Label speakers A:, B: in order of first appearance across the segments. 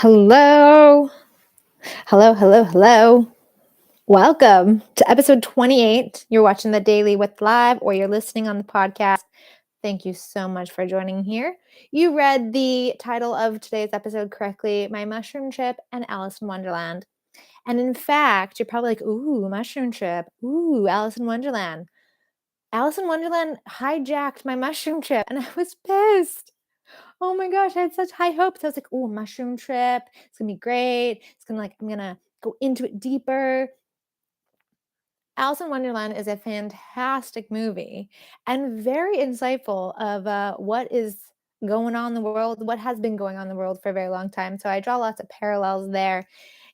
A: Hello. Hello, hello, hello. Welcome to episode 28. You're watching the Daily with Live or you're listening on the podcast. Thank you so much for joining here. You read the title of today's episode correctly, My Mushroom Trip and Alice in Wonderland. And in fact, you're probably like, ooh, mushroom trip. Ooh, Alice in Wonderland. Alice in Wonderland hijacked my mushroom trip and I was pissed. Oh my gosh, I had such high hopes. I was like, "Oh, mushroom trip. It's gonna be great. I'm gonna go into it deeper." Alice in Wonderland is a fantastic movie and very insightful of what is going on in the world, what has been going on in the world for a very long time. So I draw lots of parallels there.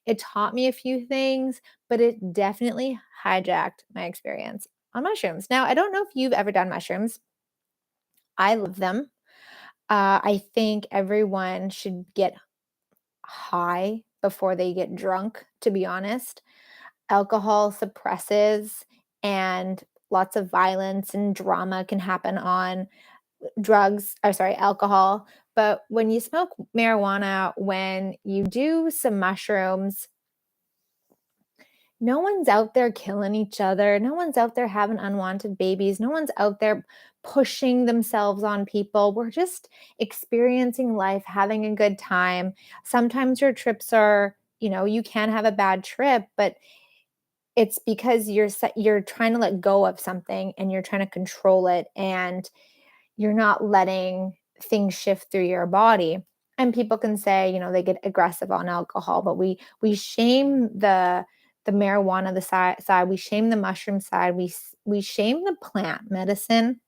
A: It taught me a few things, but it definitely hijacked my experience on mushrooms. Now, I don't know if you've ever done mushrooms. I love them. I think everyone should get high before they get drunk, to be honest. Alcohol suppresses, and lots of violence and drama can happen on alcohol. But when you smoke marijuana, when you do some mushrooms, no one's out there killing each other. No one's out there having unwanted babies. No one's out there pushing themselves on people. We're just experiencing life, having a good time. Sometimes your trips are, you can have a bad trip, but it's because you're trying to let go of something and you're trying to control it and you're not letting things shift through your body. And people can say, they get aggressive on alcohol, but we shame the marijuana side, we shame the mushroom side, we shame the plant medicine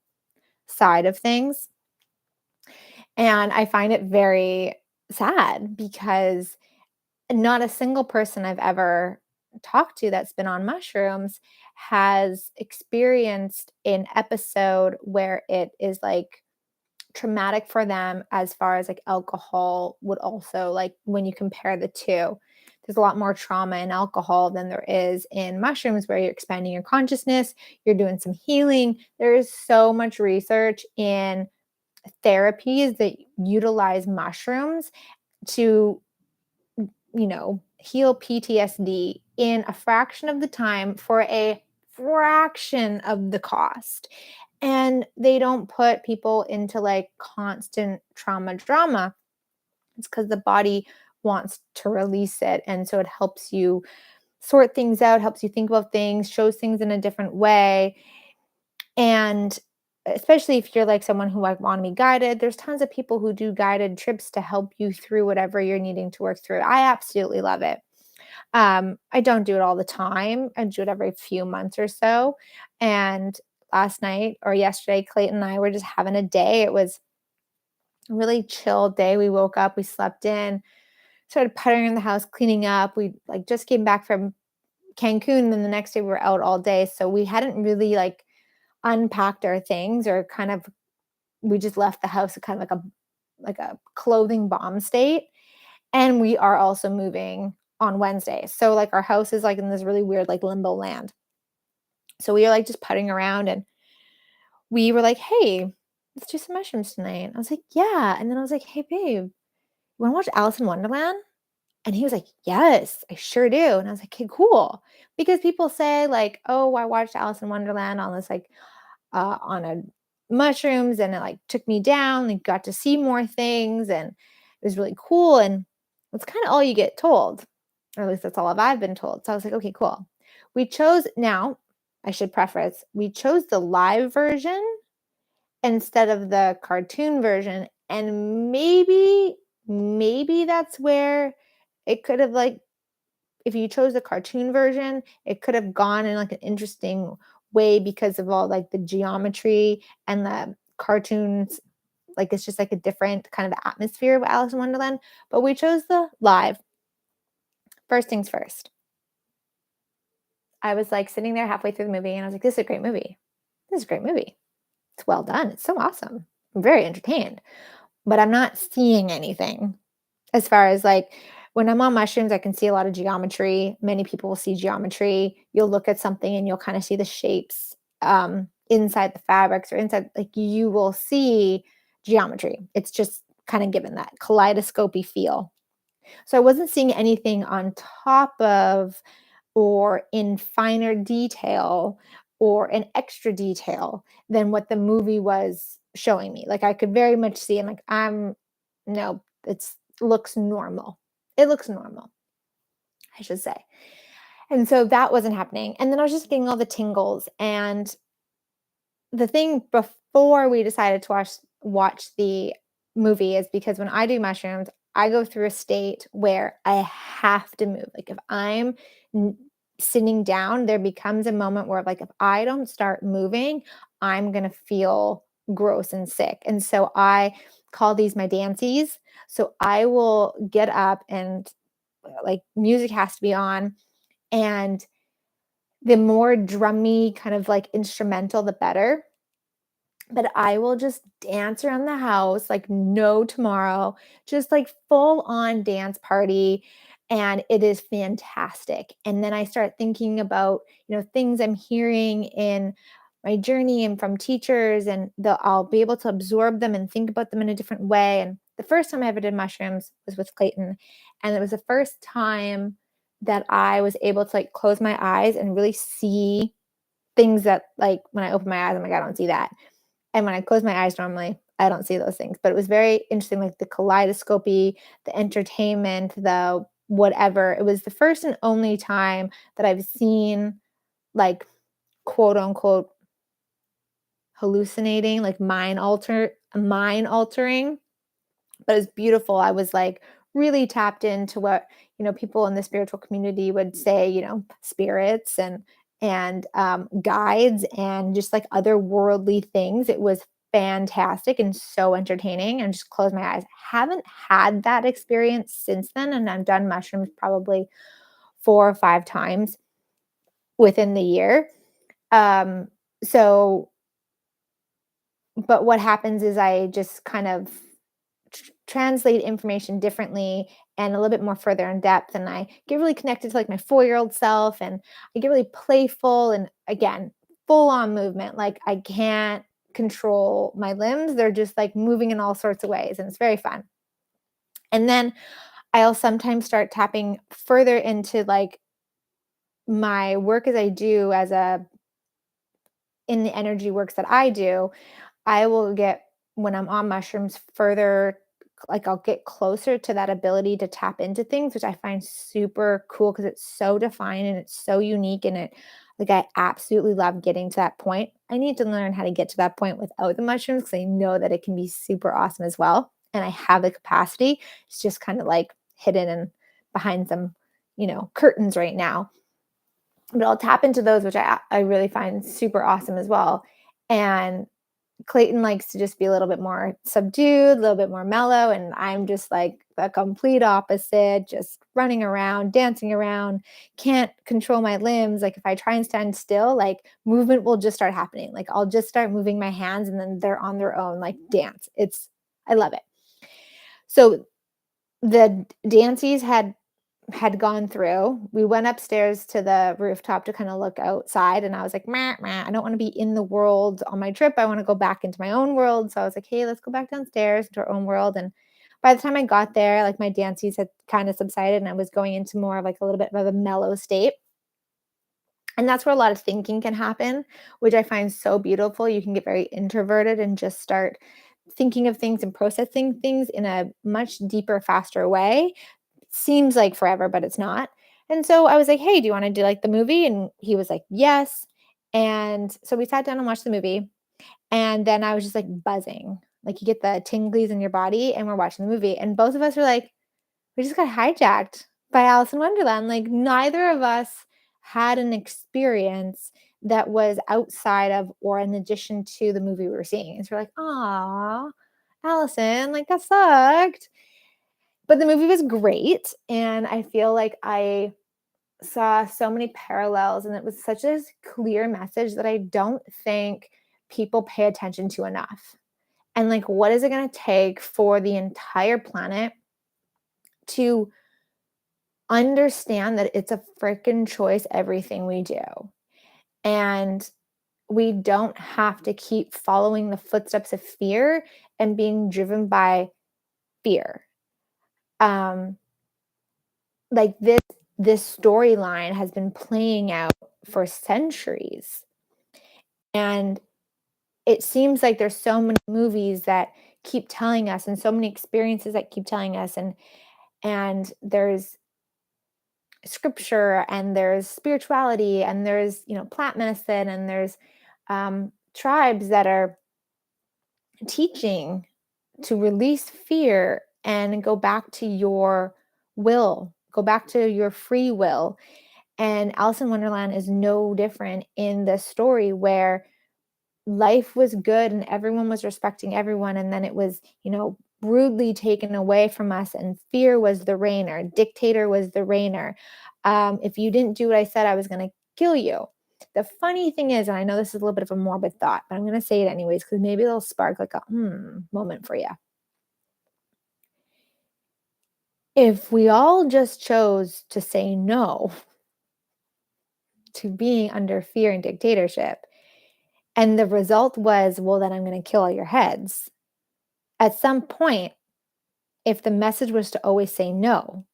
A: side of things. And I find it very sad because not a single person I've ever talked to that's been on mushrooms has experienced an episode where it is like traumatic for them as far as like alcohol would also, like when you compare the two. There's a lot more trauma in alcohol than there is in mushrooms, where you're expanding your consciousness, you're doing some healing. There is so much research in therapies that utilize mushrooms to, heal PTSD in a fraction of the time for a fraction of the cost. And they don't put people into like constant trauma drama. It's because the body wants to release it. And so it helps you sort things out, helps you think about things, shows things in a different way. And especially if you're like someone who like want to be guided, there's tons of people who do guided trips to help you through whatever you're needing to work through. I absolutely love it. I don't do it all the time. I do it every few months or so. And last night or yesterday, Clayton and I were just having a day. It was a really chill day. We woke up, we slept in, started puttering in the house, cleaning up. We like just came back from Cancun, and then the next day we were out all day. So we hadn't really like unpacked our things, or kind of we just left the house at kind of like a clothing bomb state. And we are also moving on Wednesday. So like our house is like in this really weird like limbo land. So we are like just putting around, and we were like, "Hey, let's do some mushrooms tonight." I was like, "Yeah." And then I was like, "Hey babe, you want to watch Alice in Wonderland?" And he was like, "Yes, I sure do." And I was like, "Okay, cool." Because people say like, "Oh, I watched Alice in Wonderland on this like on a mushrooms, and it like took me down and got to see more things, and it was really cool." And it's kind of all you get told, or at least that's all I've been told. So I was like, "Okay, cool." We chose now, I should preface, we chose the live version instead of the cartoon version. And maybe that's where it could have like, if you chose the cartoon version, it could have gone in like an interesting way because of all like the geometry and the cartoons. Like it's just like a different kind of atmosphere of Alice in Wonderland. But we chose the live. First things first. I was like sitting there halfway through the movie and I was like, "This is a great movie. This is a great movie. It's well done. It's so awesome. I'm very entertained." But I'm not seeing anything. As far as like when I'm on mushrooms, I can see a lot of geometry. Many people will see geometry. You'll look at something and you'll kind of see the shapes inside the fabrics, or inside, like you will see geometry. It's just kind of given that kaleidoscopy feel. So I wasn't seeing anything on top of or in finer detail or in extra detail than what the movie was showing me. Like I could very much see and like I'm no, it's looks normal. It looks normal, I should say. And so that wasn't happening. And then I was just getting all the tingles. And the thing before we decided to watch the movie is because when I do mushrooms, I go through a state where I have to move. Like if I'm n- sitting down, there becomes a moment where like if I don't start moving, I'm going to feel gross and sick. And so I call these my dancies. So I will get up and like music has to be on, and the more drummy kind of like instrumental the better, but I will just dance around the house like no tomorrow, just like full on dance party. And it is fantastic. And then I start thinking about, things I'm hearing in my journey and from teachers, and I'll be able to absorb them and think about them in a different way. And the first time I ever did mushrooms was with Clayton. And it was the first time that I was able to like close my eyes and really see things that like when I open my eyes, I'm like, I don't see that, and when I close my eyes normally, I don't see those things. But it was very interesting, like the kaleidoscopy, the entertainment, the whatever. It was the first and only time that I've seen like quote unquote hallucinating, like mind altering, but it's beautiful. I was like really tapped into what, people in the spiritual community would say, spirits and guides and just like otherworldly things. It was fantastic and so entertaining, and just close my eyes. Haven't had that experience since then, and I've done mushrooms probably 4 or 5 times within the year. Um, so but what happens is I just kind of translate information differently and a little bit more further in depth, and I get really connected to like my 4-year-old self, and I get really playful, and again full on movement. Like I can't control my limbs, they're just like moving in all sorts of ways, and it's very fun. And then I'll sometimes start tapping further into like my work as I do as a in the energy works that I do. I will get, when I'm on mushrooms, further, like I'll get closer to that ability to tap into things, which I find super cool because it's so defined and it's so unique, and it like I absolutely love getting to that point. I need to learn how to get to that point without the mushrooms because I know that it can be super awesome as well. And I have the capacity. It's just kind of like hidden and behind some, curtains right now. But I'll tap into those, which I really find super awesome as well. And Clayton likes to just be a little bit more subdued, a little bit more mellow, and I'm just like the complete opposite, just running around, dancing around, can't control my limbs. Like if I try and stand still, like movement will just start happening. Like I'll just start moving my hands and then they're on their own, like dance. I love it. So the dances had gone through. We went upstairs to the rooftop to kind of look outside, and I was like, meh, meh, I don't want to be in the world on my trip. I want to go back into my own world. So I was like, hey, let's go back downstairs to our own world. And by the time I got there, like my dances had kind of subsided, and I was going into more of like a little bit of a mellow state. And that's where a lot of thinking can happen, which I find so beautiful. You can get very introverted and just start thinking of things and processing things in a much deeper, faster way. Seems like forever, but it's not. And so I was like, "Hey, do you wanna do, like, the movie?" And he was like, "Yes." And so we sat down and watched the movie, and then I was just, like, buzzing. Like, you get the tinglies in your body, and we're watching the movie, and both of us were like, "We just got hijacked by Alice in Wonderland." Like, neither of us had an experience that was outside of or in addition to the movie we were seeing, and so we're like, "Aw, Allison, like, that sucked." But the movie was great, and I feel like I saw so many parallels, and it was such a clear message that I don't think people pay attention to enough. And, like, what is it gonna take for the entire planet to understand that it's a freaking choice, everything we do, and we don't have to keep following the footsteps of fear and being driven by fear. Um like this storyline has been playing out for centuries. And it seems like there's so many movies that keep telling us, and so many experiences that keep telling us, and there's scripture, and there's spirituality, and there's, plant medicine, and there's tribes that are teaching to release fear and go back to your will, go back to your free will. And Alice in Wonderland is no different in this story, where life was good and everyone was respecting everyone, and then it was, rudely taken away from us, and fear was the reigner, dictator was the reigner. If you didn't do what I said, I was going to kill you. The funny thing is, and I know this is a little bit of a morbid thought, but I'm going to say it anyways, because maybe it'll spark like a moment for you. If we all just chose to say no to being under fear and dictatorship, and the result was, well, then I'm going to kill all your heads. At some point, if the message was to always say no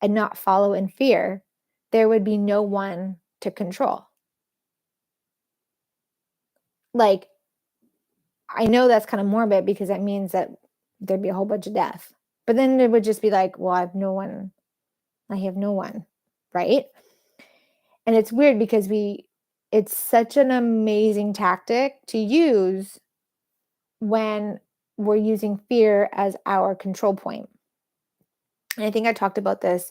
A: and not follow in fear, there would be no one to control. Like, I know that's kind of morbid, because that means that there'd be a whole bunch of death. But then it would just be like, well, I have no one, right? And it's weird, because it's such an amazing tactic to use when we're using fear as our control point. And I think I talked about this.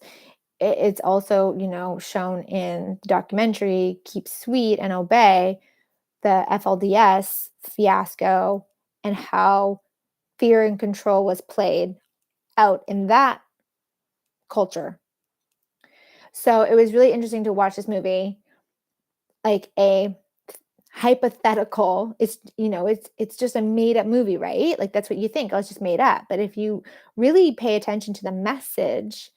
A: It's also, shown in the documentary Keep Sweet and Obey, the FLDS fiasco, and how fear and control was played out in that culture. So it was really interesting to watch this movie, like a hypothetical. It's just a made up movie, right? Like, that's what you think. Oh, it's just made up. But if you really pay attention to the message,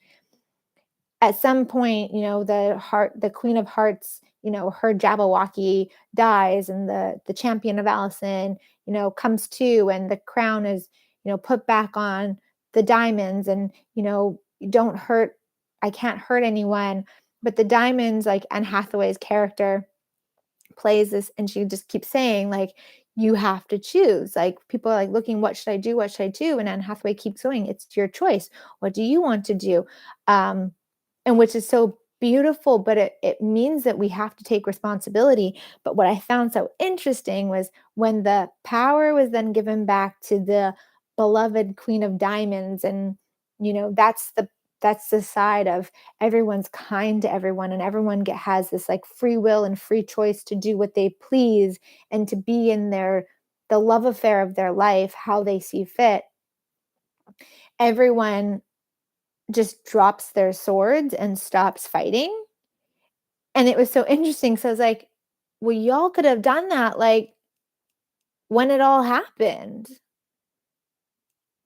A: at some point, the Queen of Hearts, her Jabberwocky dies, and the champion of Allison, comes to, and the crown is, put back on the diamonds, and, don't hurt, I can't hurt anyone. But the diamonds, like Anne Hathaway's character plays this, and she just keeps saying, like, you have to choose. Like, people are like looking, what should I do? What should I do? And Anne Hathaway keeps going, it's your choice. What do you want to do? And which is so beautiful, but it means that we have to take responsibility. But what I found so interesting was when the power was then given back to the beloved Queen of Diamonds, and that's the side of everyone's kind to everyone, and everyone has this like free will and free choice to do what they please, and to be in the love affair of their life how they see fit. Everyone just drops their swords and stops fighting. And it was so interesting. So I was like, well, y'all could have done that, like, when it all happened.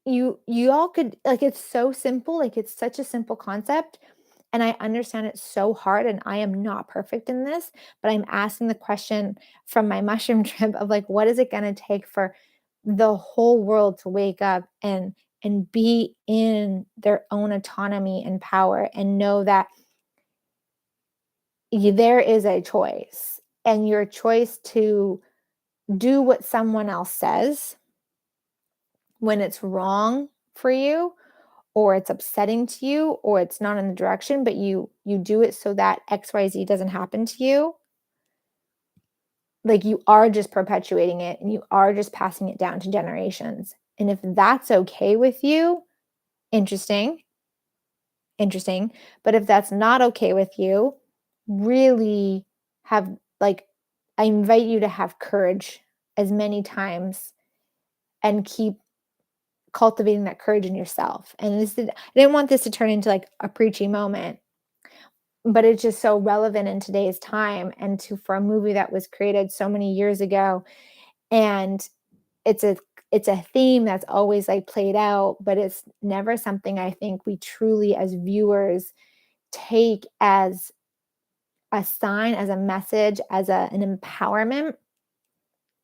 A: You all could, like, it's so simple, like, it's such a simple concept, and I understand it's so hard, and I am not perfect in this, but I'm asking the question from my mushroom trip of, like, what is it gonna take for the whole world to wake up and be in their own autonomy and power, and know that there is a choice, and your choice to do what someone else says when it's wrong for you, or it's upsetting to you, or it's not in the direction, but you do it so that XYZ doesn't happen to you. Like, you are just perpetuating it, and you are just passing it down to generations. And if that's okay with you, interesting. But if that's not okay with you, really have, like, I invite you to have courage as many times, and keep cultivating that courage in yourself. And I didn't want this to turn into like a preachy moment, but it's just so relevant in today's time, and for a movie that was created so many years ago. And it's a theme that's always like played out, but it's never something I think we truly as viewers take as a sign, as a message, as an empowerment.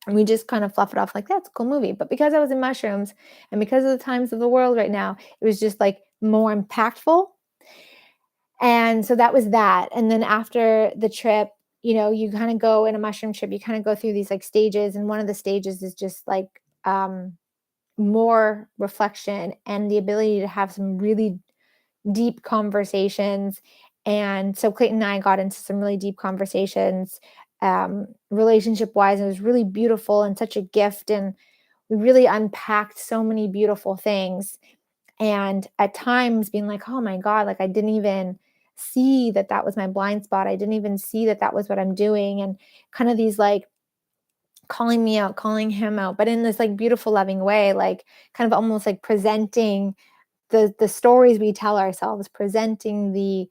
A: And we just kind of fluff it off like, that's a cool movie. But because I was in mushrooms, and because of the times of the world right now, it was just like more impactful. And so that was that. And then after the trip, you kind of go in a mushroom trip, you kind of go through these like stages. And one of the stages is just like more reflection and the ability to have some really deep conversations. And so Clayton and I got into some really deep conversations, relationship wise. It was really beautiful and such a gift. And we really unpacked so many beautiful things. And at times being like, oh my God, like I didn't even see that that was my blind spot. I didn't even see that that was what I'm doing. And kind of these like calling me out, calling him out, but in this like beautiful, loving way, like kind of almost like presenting the stories we tell ourselves, presenting the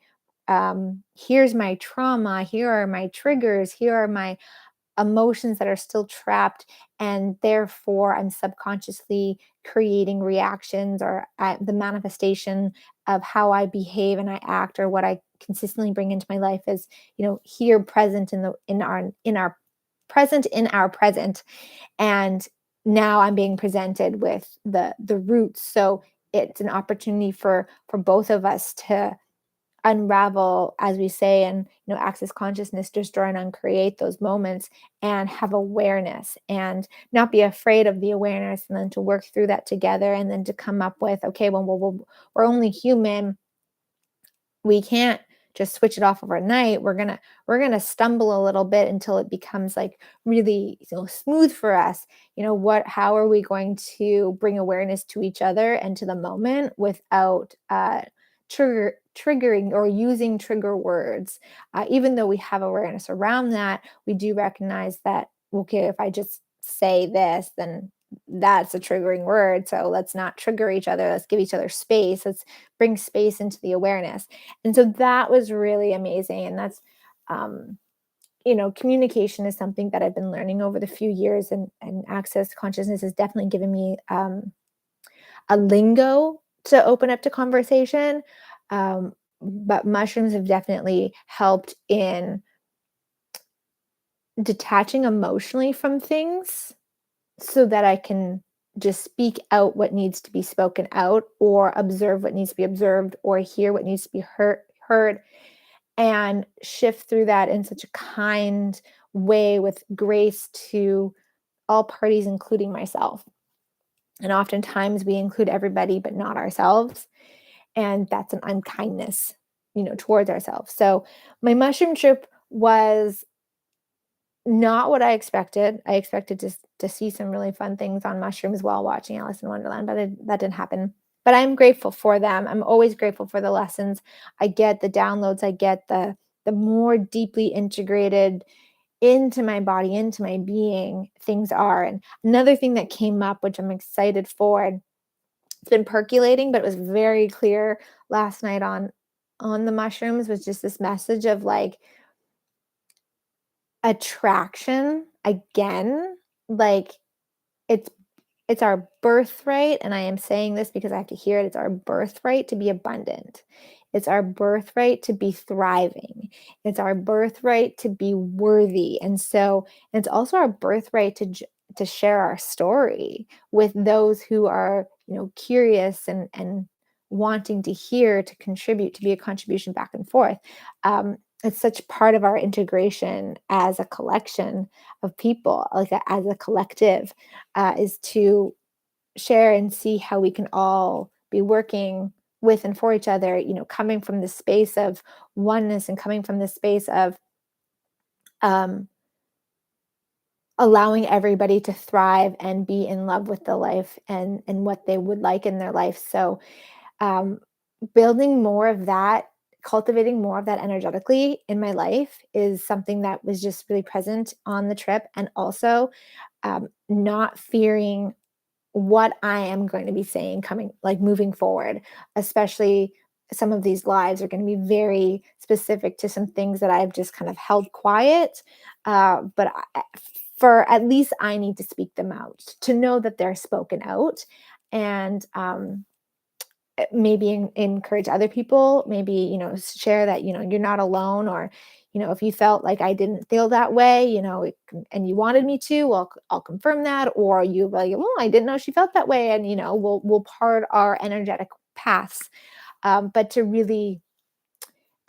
A: here's my trauma, here are my triggers, here are my emotions that are still trapped, and therefore I'm subconsciously creating reactions or the manifestation of how I behave and I act, or what I consistently bring into my life is, here present in our present in our present. And now I'm being presented with the roots. So it's an opportunity for both of us to unravel, as we say, and access consciousness, destroy and uncreate those moments, and have awareness and not be afraid of the awareness, and then to work through that together, and then to come up with, okay, well, we're only human, we can't just switch it off overnight. We're gonna stumble a little bit until it becomes like really, smooth for us. How are we going to bring awareness to each other and to the moment without triggering or using trigger words? Even though we have awareness around that, we do recognize that, okay, if I just say this, then that's a triggering word. So let's not trigger each other. Let's give each other space. Let's bring space into the awareness. And so that was really amazing. And that's, communication is something that I've been learning over the few years, and access consciousness has definitely given me a lingo to open up to conversation. But mushrooms have definitely helped in detaching emotionally from things so that I can just speak out what needs to be spoken out, or observe what needs to be observed, or hear what needs to be heard, and shift through that in such a kind way with grace to all parties, including myself. And oftentimes we include everybody, but not ourselves. And that's an unkindness, towards ourselves. So my mushroom trip was not what I expected. I expected to see some really fun things on mushrooms while watching Alice in Wonderland, but that didn't happen. But I'm grateful for them. I'm always grateful for the lessons I get, the downloads I get, the more deeply integrated into my body, into my being things are. And another thing that came up, which I'm excited for, and it's been percolating, but it was very clear last night on the mushrooms, was just this message of like attraction again. Like it's it's our birthright, and I am saying this because I have to hear it. It's our birthright to be abundant. It's our birthright to be thriving. It's our birthright to be worthy. And so it's also our birthright to share our story with those who are, curious and wanting to hear, to contribute, to be a contribution back and forth. It's such part of our integration as a collection of people, like as a collective, is to share and see how we can all be working with and for each other, coming from the space of oneness, and coming from the space of um, allowing everybody to thrive and be in love with the life and what they would like in their life. So um, building more of that, cultivating more of that energetically in my life is something that was just really present on the trip. And also not fearing what I am going to be saying coming, like moving forward, especially some of these lives are going to be very specific to some things that I've just kind of held quiet. But for at least I need to speak them out, to know that they're spoken out, and maybe encourage other people, maybe, share that, you're not alone, or, if you felt like I didn't feel that way, and you wanted me to, well, I'll confirm that. Or you like, well, I didn't know she felt that way. And, we'll part our energetic paths. But to really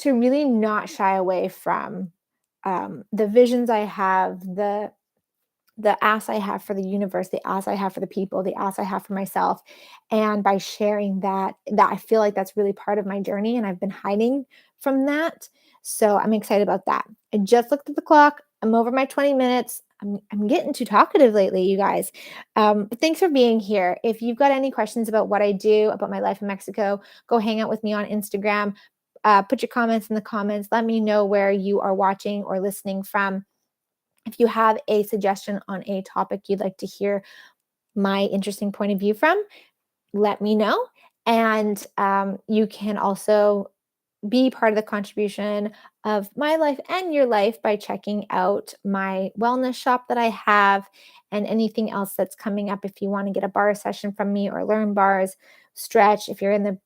A: to really not shy away from the visions I have, the ask I have for the universe, the ask I have for the people, the ask I have for myself. And by sharing that I feel like that's really part of my journey and I've been hiding from that. So I'm excited about that. I just looked at the clock. I'm over my 20 minutes. I'm getting too talkative lately, you guys. But thanks for being here. If you've got any questions about what I do, about my life in Mexico, go hang out with me on Instagram. Put your comments in the comments. Let me know where you are watching or listening from. If you have a suggestion on a topic you'd like to hear my interesting point of view from, let me know. And you can also be part of the contribution of my life and your life by checking out my wellness shop that I have and anything else that's coming up. If you want to get a bar session from me or learn bars, stretch, if you're in the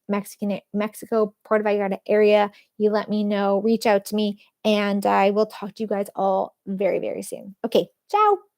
A: Mexico, Puerto Vallarta area, you let me know, reach out to me, and I will talk to you guys all very, very soon. Okay, ciao.